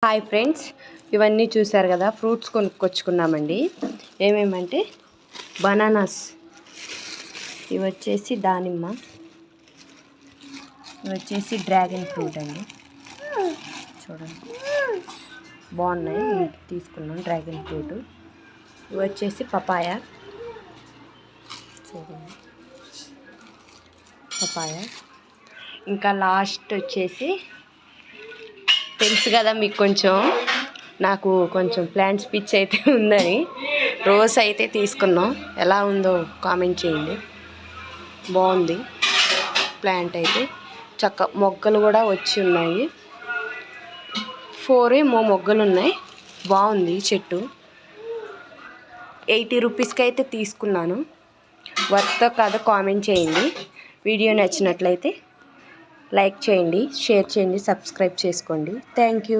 Hi friends, ఇవన్నీ చూసారు కదా, ఫ్రూట్స్ కొనుక్కొచ్చుకున్నామండి. ఏమేమంటే బనానాస్, ఇవి వచ్చేసి దానిమ్మ, ఇవి వచ్చేసి డ్రాగన్ ఫ్రూట్ అండి. చూడండి బాగున్నాయి, తీసుకున్నాం డ్రాగన్ ఫ్రూట్. ఇవి వచ్చేసి పపాయ, చూడండి పపాయ. ఇంకా లాస్ట్ వచ్చేసి తెలుసు కదా మీకు, నాకు కొంచెం ప్లాంట్స్ పిచ్ అయితే ఉందని రోజ్ అయితే తీసుకున్నాం. ఎలా ఉందో కామెంట్ చేయండి. బాగుంది ప్లాంట్ అయితే, మొగ్గలు కూడా వచ్చి ఉన్నాయి. 4 ఏమో మొగ్గలు ఉన్నాయి. బాగుంది చెట్టు. 80 రూపీస్కి అయితే తీసుకున్నాను. వర్త్ కాదో కామెంట్ చేయండి. వీడియో నచ్చినట్లయితే లైక్ చేయండి, షేర్ చేయండి, సబ్స్క్రైబ్ చేసుకోండి. Thank you.